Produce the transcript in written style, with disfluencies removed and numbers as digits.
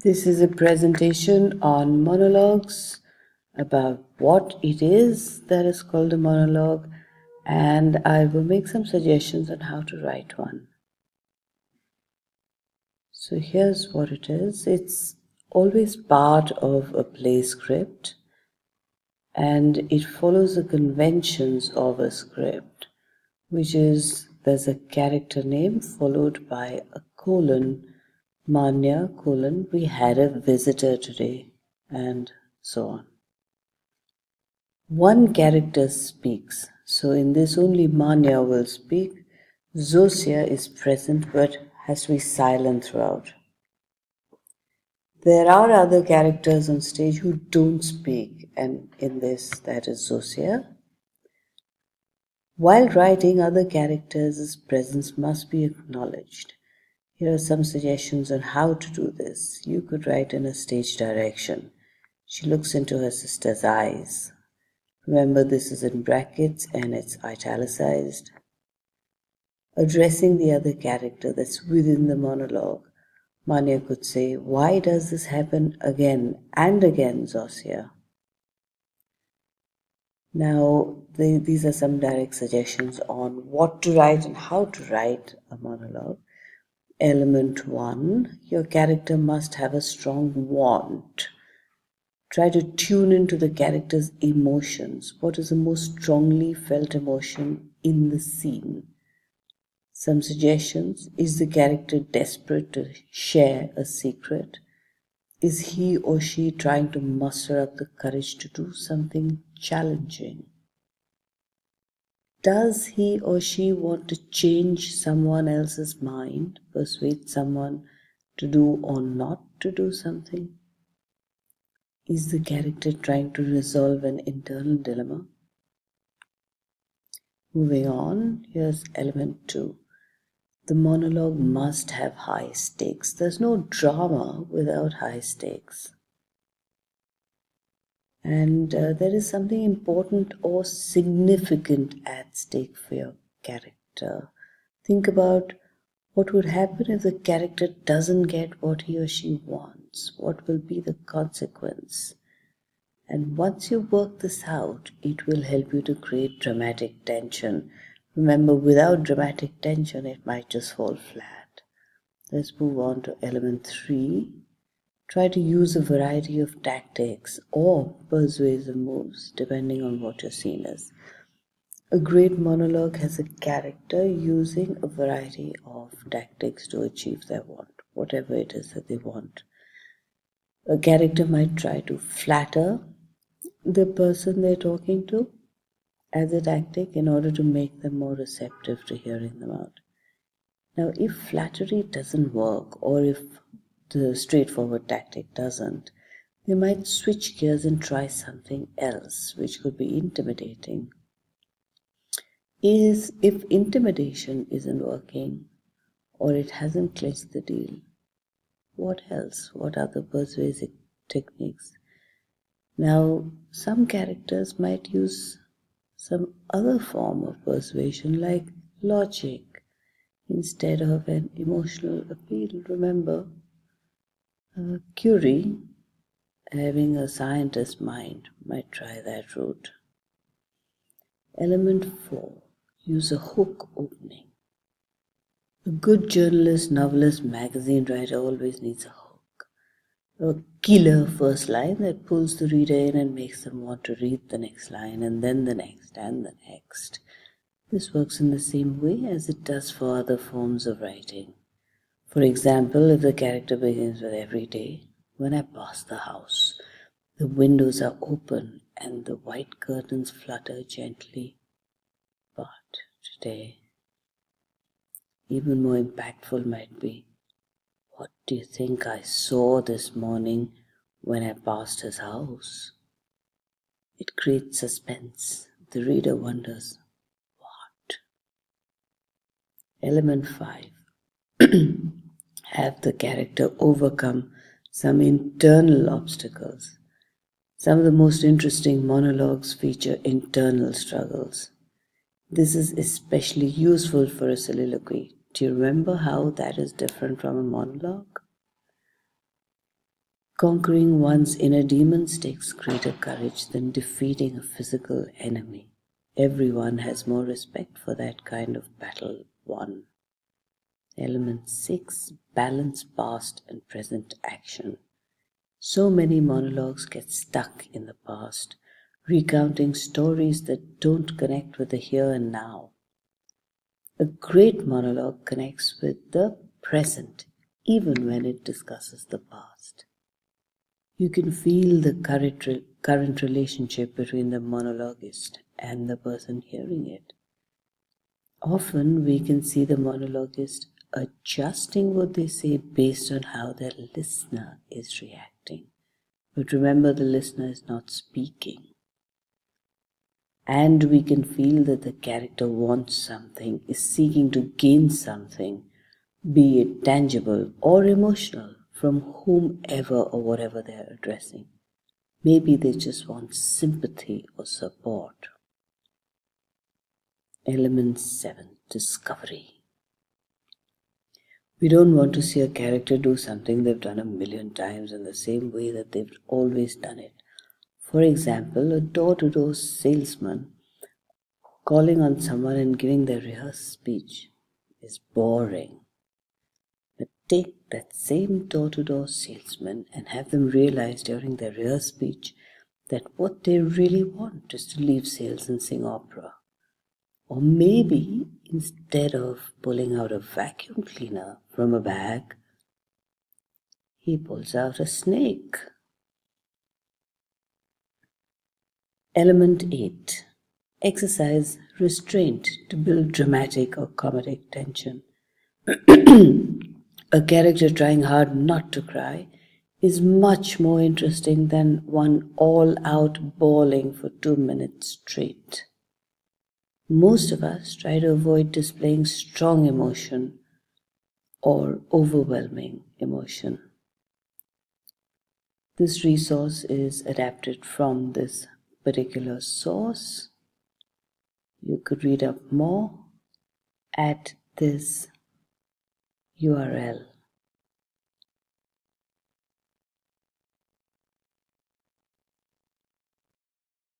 This is a presentation on monologues about what it is that is called a monologue, and I will make some suggestions on how to write one. So here's what it is. It's always part of a play script, and it follows the conventions of a script, which is there's a character name followed by a colon, Manya, colon, we had a visitor today, and so on. One character speaks, so in this only Manya will speak. Zosia is present but has to be silent throughout. There are other characters on stage who don't speak, and in this, that is Zosia. While writing, other characters' presence must be acknowledged. Here are some suggestions on how to do this. You could write in a stage direction. She looks into her sister's eyes. Remember, this is in brackets and it's italicized. Addressing the other character that's within the monologue, Manya could say, "Why does this happen again and again, Zosia?" Now, these are some direct suggestions on what to write and how to write a monologue. Element 1, your character must have a strong want. Try to tune into the character's emotions. What is the most strongly felt emotion in the scene? Some suggestions. Is the character desperate to share a secret? Is he or she trying to muster up the courage to do something challenging? Does he or she want to change someone else's mind, persuade someone to do or not to do something? Is the character trying to resolve an internal dilemma? Moving on, here's element 2. The monologue must have high stakes. There's no drama without high stakes. And there is something important or significant at stake for your character. Think about what would happen if the character doesn't get what he or she wants. What will be the consequence? And once you work this out, it will help you to create dramatic tension. Remember, without dramatic tension, it might just fall flat. Let's move on to element 3. Try to use a variety of tactics or persuasive moves, depending on what your scene is. A great monologue has a character using a variety of tactics to achieve their want, whatever it is that they want. A character might try to flatter the person they're talking to as a tactic in order to make them more receptive to hearing them out. Now, if flattery doesn't work, or if the straightforward tactic doesn't, they might switch gears and try something else, which could be intimidating. If intimidation isn't working, or it hasn't clinched the deal, what else? What other persuasive techniques? Now, some characters might use some other form of persuasion like logic instead of an emotional appeal. Remember, Curie, having a scientist's mind, might try that route. Element 4, use a hook opening. A good journalist, novelist, magazine writer always needs a hook. A killer first line that pulls the reader in and makes them want to read the next line and then the next and the next. This works in the same way as it does for other forms of writing. For example, if the character begins with "Every day, when I pass the house, the windows are open and the white curtains flutter gently. But today," even more impactful might be, "What do you think I saw this morning when I passed his house?" It creates suspense. The reader wonders, what? Element 5. Have the character overcome some internal obstacles. Some of the most interesting monologues feature internal struggles. This is especially useful for a soliloquy. Do you remember how that is different from a monologue? Conquering one's inner demons takes greater courage than defeating a physical enemy. Everyone has more respect for that kind of battle won. Element 6. Balance past and present action. So many monologues get stuck in the past, recounting stories that don't connect with the here and now. A great monologue connects with the present, even when it discusses the past. You can feel the current relationship between the monologuist and the person hearing it. Often we can see the monologuist adjusting what they say based on how their listener is reacting. But remember, the listener is not speaking. And we can feel that the character wants something, is seeking to gain something, be it tangible or emotional, from whomever or whatever they are addressing. Maybe they just want sympathy or support. Element 7. Discovery. We don't want to see a character do something they've done a million times in the same way that they've always done it. For example, a door-to-door salesman calling on someone and giving their rehearsed speech is boring. But take that same door-to-door salesman and have them realize during their rehearsed speech that what they really want is to leave sales and sing opera. Or maybe instead of pulling out a vacuum cleaner from a bag, he pulls out a snake. Element 8. Exercise restraint to build dramatic or comedic tension. A character trying hard not to cry is much more interesting than one all-out bawling for 2 minutes straight. Most of us try to avoid displaying strong emotion or overwhelming emotion. This resource is adapted from this particular source. You could read up more at this URL.